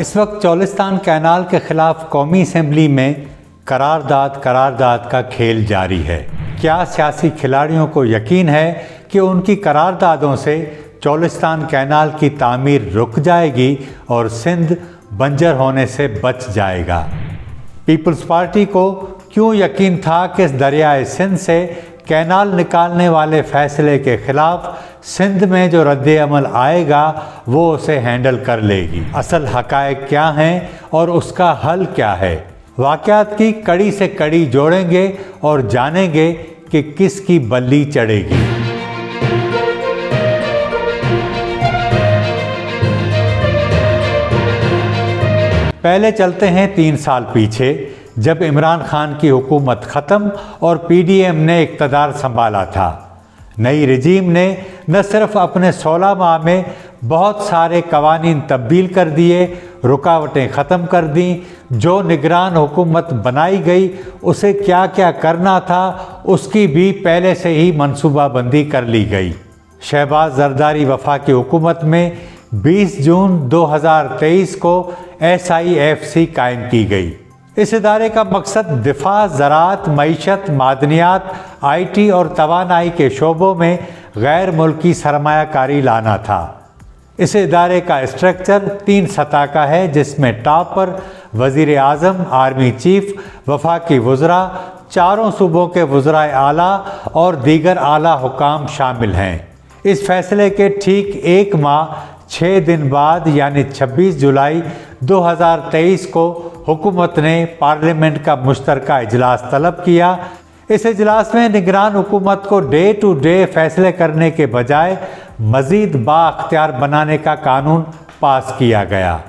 इस वक्त चौलिस्तान कैनाल के खिलाफ कौमी असेंबली में करारदाद का खेल जारी है। क्या सियासी खिलाड़ियों को यकीन है कि उनकी करारदादों से चौलिस्तान कैनाल की तामीर रुक जाएगी और सिंध बंजर होने से बच जाएगा? पीपल्स पार्टी को क्यों यकीन था कि इस दरियाए सिंध से कैनाल निकालने वाले फैसले के खिलाफ सिंध में जो रद्द-ए-अमल आएगा वो उसे हैंडल कर लेगी? असल हक़ाइक़ क्या हैं और उसका हल क्या है? वाक़यात की कड़ी से कड़ी जोड़ेंगे और जानेंगे कि किसकी बल्ली चढ़ेगी। पहले चलते हैं 3 साल पीछे, जब इमरान खान की हुकूमत ख़त्म और पीडीएम ने इक़्तिदार संभाला था। नई रजीम ने न सिर्फ अपने 16 माह में बहुत सारे कवानीन तब्दील कर दिए, रुकावटें ख़त्म कर दी। जो निगरान हुकूमत बनाई गई उसे क्या क्या करना था उसकी भी पहले से ही मनसूबाबंदी कर ली गई। शहबाज जरदारी वफाकी हुकूमत में 20 जून 2023 को SIFC कायम की गई। इस इदारे का मकसद दिफा, ज़राअत, मईशत, मादनियात, IT और तवानाई के शोबों में गैर मुल्की सरमायाकारी लाना था। इस इदारे का स्ट्रक्चर 3 सतह का है, जिसमें टॉप पर वज़ीर आज़म, आर्मी चीफ, वफाकी वज़रा, चारों सूबों के वज़राए आला और दीगर आला हुकाम शामिल हैं। इस फैसले के ठीक 1 माह 6 दिन बाद यानी 26 जुलाई 2023 को हुकूमत ने पार्लियामेंट का मुश्तरका इजलास तलब किया। इस इजलास में निगरान हुकूमत को डे टू डे फैसले करने के बजाय मज़ीद बाअख्तियार बनाने का कानून पास किया गया।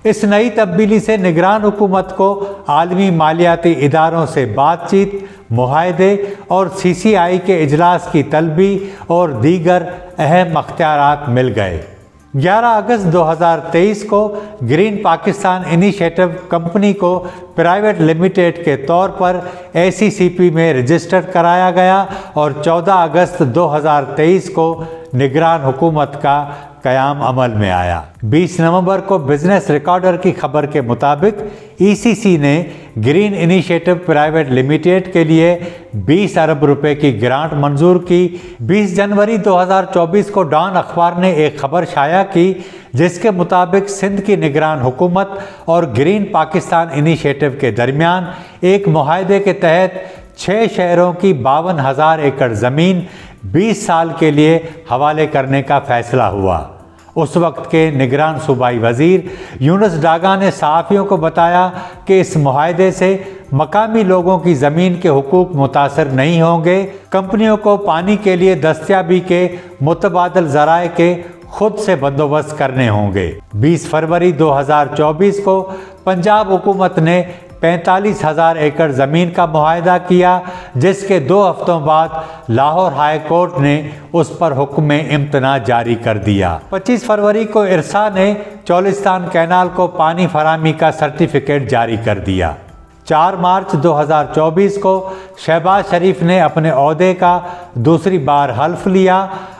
इस नई तब्दीली से निगरान हुकूमत को आलमी मालियाती इदारों से बातचीत, मुआहदे और CCI के इजलास की तलबी और दीगर अहम अख्तियारात मिल गए। 11 अगस्त 2023 को ग्रीन पाकिस्तान इनिशिएटिव कंपनी को प्राइवेट लिमिटेड के तौर पर ACCP में रजिस्टर्ड कराया गया और 14 अगस्त 2023 को निगरान हुकूमत का क़याम अमल में आया। 20 नवंबर को बिजनेस रिकॉर्डर की खबर के मुताबिक ECC ने ग्रीन इनिशिएटिव प्राइवेट लिमिटेड के लिए 20 अरब रुपए की ग्रांट मंजूर की। 20 जनवरी 2024 को डॉन अखबार ने एक खबर शाया की जिसके मुताबिक सिंध की निगरान हुकूमत और ग्रीन पाकिस्तान इनिशिएटिव के दरमियान एक मुआहदे के तहत 6 शहरों की 52,000 एकड़ ज़मीन 20 साल के लिए हवाले करने का फैसला हुआ। उस वक्त के निगरान सूबाई वज़ीर यूनुस डागा ने सहाफ़ियों को बताया कि इस मुआहदे से मकामी लोगों की ज़मीन के हुकूक मुतासर नहीं होंगे। कंपनियों को पानी के लिए दस्तयाबी के मुतबादल ज़राए के खुद से बंदोबस्त करने होंगे। 20 फरवरी 2024 को पंजाब हुकूमत ने 45,000 एकड़ ज़मीन का मुआहदा किया, जिसके 2 हफ्तों बाद लाहौर हाई कोर्ट ने उस पर हुक्म इम्तना जारी कर दिया। 25 फरवरी को इरसा ने चौलिस्तान कैनाल को पानी फराहमी का सर्टिफिकेट जारी कर दिया। 4 मार्च 2024 को शहबाज शरीफ ने अपने ओहदे का दूसरी बार हल्फ लिया।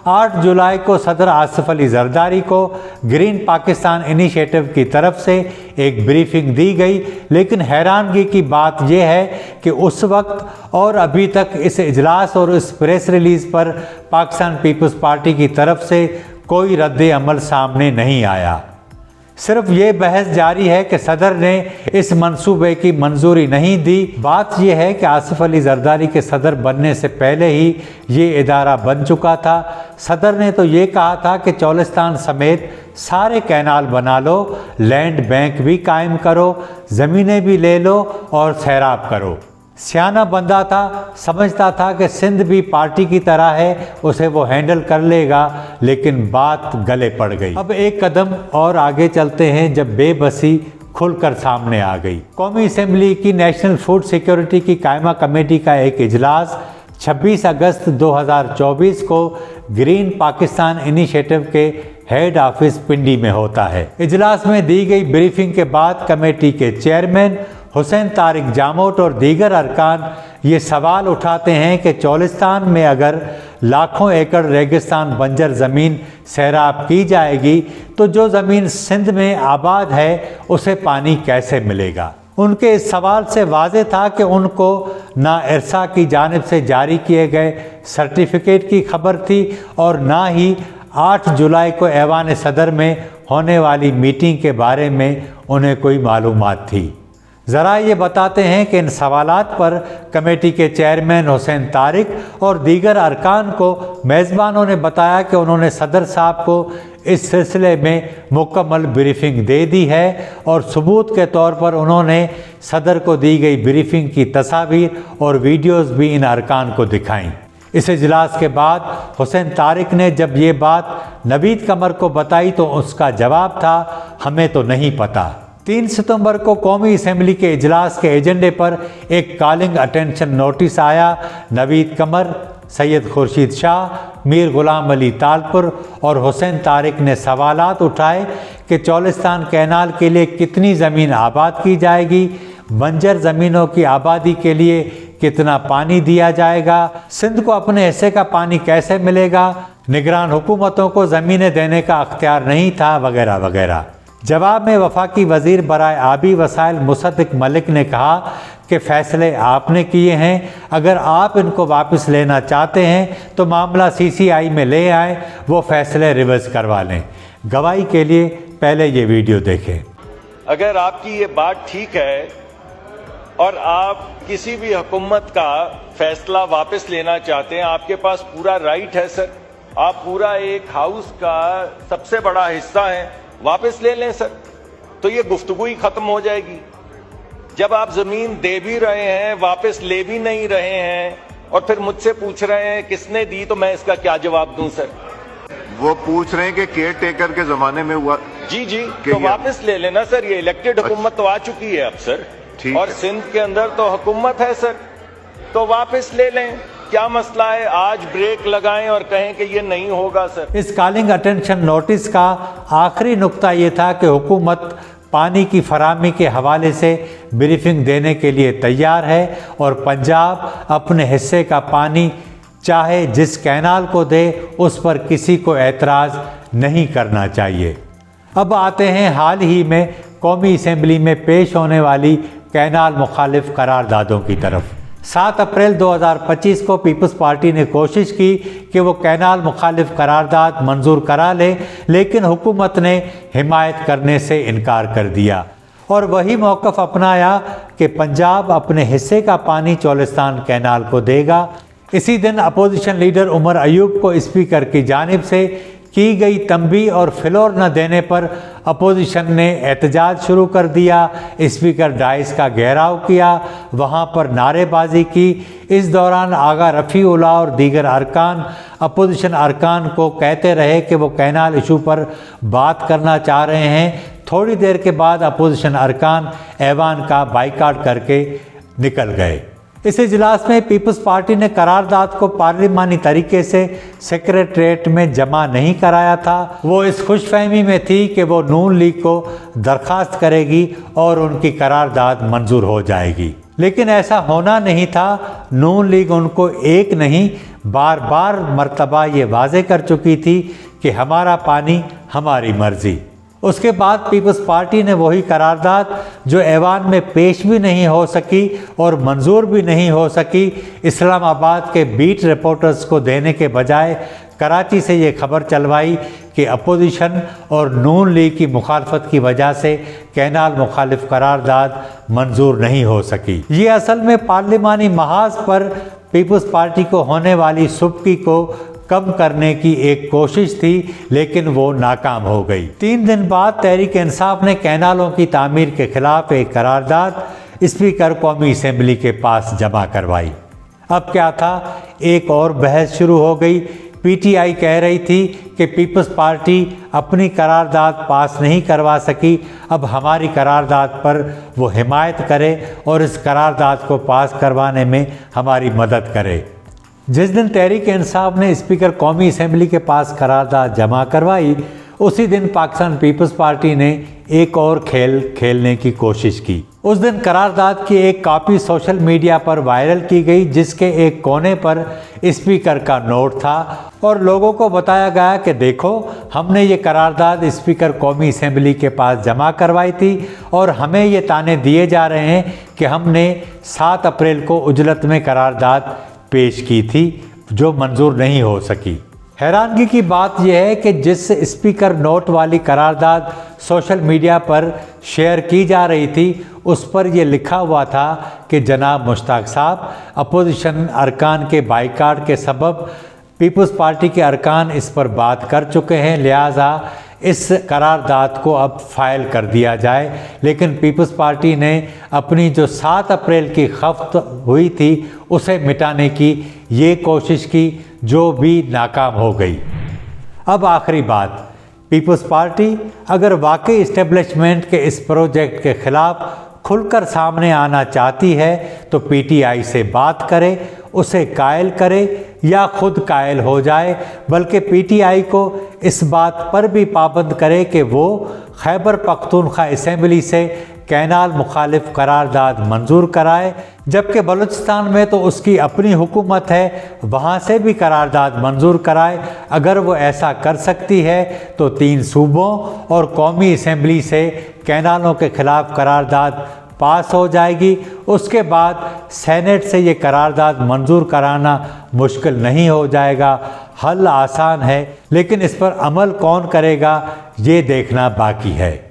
8 जुलाई को सदर आसिफ अली जरदारी को ग्रीन पाकिस्तान इनिशिएटिव की तरफ से एक ब्रीफिंग दी गई, लेकिन हैरानगी की बात यह है कि उस वक्त और अभी तक इस इजलास और इस प्रेस रिलीज़ पर पाकिस्तान पीपल्स पार्टी की तरफ से कोई रद्द अमल सामने नहीं आया। सिर्फ ये बहस जारी है कि सदर ने इस मंसूबे की मंजूरी नहीं दी। बात यह है कि आसिफ अली जरदारी के सदर बनने से पहले ही ये इदारा बन चुका था। सदर ने तो ये कहा था कि चौलिस्तान समेत सारे कैनाल बना लो, लैंड बैंक भी कायम करो, ज़मीनें भी ले लो और सैराब करो। सियाना बंदा था, समझता था कि सिंध भी पार्टी की तरह है, उसे वो हैंडल कर लेगा, लेकिन बात गले पड़ गई। अब एक कदम और आगे चलते हैं जब बेबसी खुलकर सामने आ गई। कौमी असेंबली की नेशनल फूड सिक्योरिटी की कायमा कमेटी का एक इजलास 26 अगस्त 2024 को ग्रीन पाकिस्तान इनिशिएटिव के हेड ऑफिस पिंडी में होता है। इजलास में दी गई ब्रीफिंग के बाद कमेटी के चेयरमैन हुसैन तारिक जामोट और दीगर अरकान ये सवाल उठाते हैं कि चौलिस्तान में अगर लाखों एकड़ रेगिस्तान बंजर ज़मीन सैराब की जाएगी तो जो ज़मीन सिंध में आबाद है उसे पानी कैसे मिलेगा। उनके इस सवाल से वाज़ेह था कि उनको ना इरसा की जानिब से जारी किए गए सर्टिफिकेट की खबर थी और ना ही 8 जुलाई को ऐवान सदर में होने वाली मीटिंग के बारे में उन्हें कोई मालूमात थी। ज़रा ये बताते हैं कि इन सवालात पर कमेटी के चेयरमैन हुसैन तारिक और दीगर अरकान को मेज़बानों ने बताया कि उन्होंने सदर साहब को इस सिलसिले में मुकम्मल ब्रीफिंग दे दी है और सबूत के तौर पर उन्होंने सदर को दी गई ब्रीफिंग की तस्वीर और वीडियोज़ भी इन अरकान को दिखाईं। इस इजलास के बाद हुसैन तारिक ने जब ये बात नवीद कमर को बताई तो उसका जवाब था, हमें तो नहीं पता। 3 सितंबर को कौमी असम्बली के इजलास के एजेंडे पर एक कॉलिंग अटेंशन नोटिस आया। नवीद कमर, सैयद खुर्शीद शाह, मीर गुलाम अली तालपुर और हुसैन तारिक ने सवालात उठाए कि चौलिस्तान कैनाल के लिए कितनी ज़मीन आबाद की जाएगी, बंजर ज़मीनों की आबादी के लिए कितना पानी दिया जाएगा, सिंध को अपने हिस्से का पानी कैसे मिलेगा, निगरान हुकूमतों को ज़मीनें देने का अख्तियार नहीं था, वगैरह वगैरह। जवाब में वफाकी वज़ीर बराए आबी वसाइल मुसद्दिक मलिक ने कहा कि फ़ैसले आपने किए हैं, अगर आप इनको वापस लेना चाहते हैं तो मामला CCI में ले आएँ, वो फ़ैसले रिवर्स करवा लें। गवाही के लिए पहले ये वीडियो देखें। अगर आपकी ये बात ठीक है और आप किसी भी हुकूमत का फैसला वापस लेना चाहते हैं, आपके पास पूरा राइट है सर। आप पूरा एक हाउस का सबसे बड़ा हिस्सा हैं, वापस ले लें सर, तो ये गुफ्तगू ही खत्म हो जाएगी। जब आप जमीन दे भी रहे हैं, वापस ले भी नहीं रहे हैं और फिर मुझसे पूछ रहे हैं किसने दी, तो मैं इसका क्या जवाब दूं सर? वो पूछ रहे हैं कि केयर टेकर के जमाने में हुआ। जी तो वापस ले लेना सर, ये इलेक्टेड हुकूमत तो आ चुकी है अब सर, और सिंध के अंदर तो हुकूमत है सर, तो वापस ले लें, क्या मसला है? आज ब्रेक लगाएं और कहें कि ये नहीं होगा सर। इस कॉलिंग अटेंशन नोटिस का आखिरी नुक्ता ये था कि हुकूमत पानी की फराहमी के हवाले से ब्रीफिंग देने के लिए तैयार है और पंजाब अपने हिस्से का पानी चाहे जिस कैनाल को दे उस पर किसी को एतराज़ नहीं करना चाहिए। अब आते हैं हाल ही में कौमी असम्बली में पेश होने वाली कैनाल मुखालिफ करारदादों की तरफ। 7 अप्रैल 2025 को पीपल्स पार्टी ने कोशिश की कि वो कैनाल मुखालिफ करारदाद मंजूर करा ले, लेकिन हुकूमत ने हिमायत करने से इनकार कर दिया और वही मौक़िफ़ अपनाया कि पंजाब अपने हिस्से का पानी चौलिस्तान कैनाल को देगा। इसी दिन अपोजिशन लीडर उमर अयूब को स्पीकर की जानिब से की गई तंबीह और फ्लोर न देने पर अपोजिशन ने एहतजाज शुरू कर दिया। स्पीकर डाइस का घेराव किया, वहाँ पर नारेबाजी की। इस दौरान आगा रफ़ीउल्लाह और दीगर अरकान अपोजिशन अरकान को कहते रहे कि वो कैनाल इशू पर बात करना चाह रहे हैं। थोड़ी देर के बाद अपोजिशन अरकान ऐवान का बाइकाट करके निकल गए। इस इजलास में पीपल्स पार्टी ने करारदाद को पार्लिमानी तरीके से सेक्रेटरीट में जमा नहीं कराया था। वो इस खुशफहमी में थी कि वो नून लीग को दरख्वास्त करेगी और उनकी करारदाद मंजूर हो जाएगी, लेकिन ऐसा होना नहीं था। नून लीग उनको एक नहीं बार बार मर्तबा ये वाज़े कर चुकी थी कि हमारा पानी हमारी मर्ज़ी। उसके बाद पीपल्स पार्टी ने वही करारदाद जो ऐवान में पेश भी नहीं हो सकी और मंजूर भी नहीं हो सकी, इस्लामाबाद के बीट रिपोर्टर्स को देने के बजाय कराची से ये खबर चलवाई कि अपोजिशन और नून लीग की मुखालफत की वजह से कैनाल मुखालिफ करारदाद मंजूर नहीं हो सकी। ये असल में पार्लिमानी महाज पर पीपल्स पार्टी को होने वाली सुबकी को कम करने की एक कोशिश थी, लेकिन वो नाकाम हो गई। 3 दिन बाद तहरीक इंसाफ ने कैनालों की तामीर के खिलाफ एक करारदाद स्पीकर कौमी असम्बली के पास जमा करवाई। अब क्या था, एक और बहस शुरू हो गई। PTI कह रही थी कि पीपल्स पार्टी अपनी करारदाद पास नहीं करवा सकी, अब हमारी करारदाद पर वो हिमायत करे और इस करारदाद को पास करवाने में हमारी मदद करे। जिस दिन तहरीक इंसाफ ने स्पीकर कौमी असम्बली के पास करारदाद जमा करवाई, उसी दिन पाकिस्तान पीपल्स पार्टी ने एक और खेल खेलने की कोशिश की। उस दिन करारदाद की एक कॉपी सोशल मीडिया पर वायरल की गई, जिसके एक कोने पर स्पीकर का नोट था और लोगों को बताया गया कि देखो, हमने ये करारदाद स्पीकर कौमी असेंबली के पास जमा करवाई थी और हमें ये ताने दिए जा रहे हैं कि हमने 7 अप्रैल को उजलत में करारदाद पेश की थी जो मंजूर नहीं हो सकी। हैरानगी की बात यह है कि जिस स्पीकर नोट वाली करारदाद सोशल मीडिया पर शेयर की जा रही थी, उस पर यह लिखा हुआ था कि जनाब मुश्ताक साहब, अपोजिशन अरकान के बाइकाट के सबब पीपल्स पार्टी के अरकान इस पर बात कर चुके हैं, लिहाजा इस करारदाद को अब फाइल कर दिया जाए। लेकिन पीपल्स पार्टी ने अपनी जो 7 अप्रैल की खफ्त हुई थी उसे मिटाने की ये कोशिश की, जो भी नाकाम हो गई। अब आखिरी बात, पीपल्स पार्टी अगर वाकई इस्टेब्लिशमेंट के इस प्रोजेक्ट के ख़िलाफ़ खुलकर सामने आना चाहती है तो पीटीआई से बात करे, उसे कायल करे या खुद कायल हो जाए, बल्कि पीटीआई को इस बात पर भी पाबंद करे कि वो खैबर पख्तूनख्वा असेंबली से कैनाल मुखालिफ करारदाद मंजूर कराए, जबकि बलूचिस्तान में तो उसकी अपनी हुकूमत है, वहाँ से भी करारदाद मंजूर कराए। अगर वो ऐसा कर सकती है तो 3 सूबों और कौमी असेंबली से कैनालों के ख़िलाफ़ करारदाद पास हो जाएगी। उसके बाद सेनेट से ये करारदाद मंजूर कराना मुश्किल नहीं हो जाएगा। हल आसान है, लेकिन इस पर अमल कौन करेगा ये देखना बाकी है।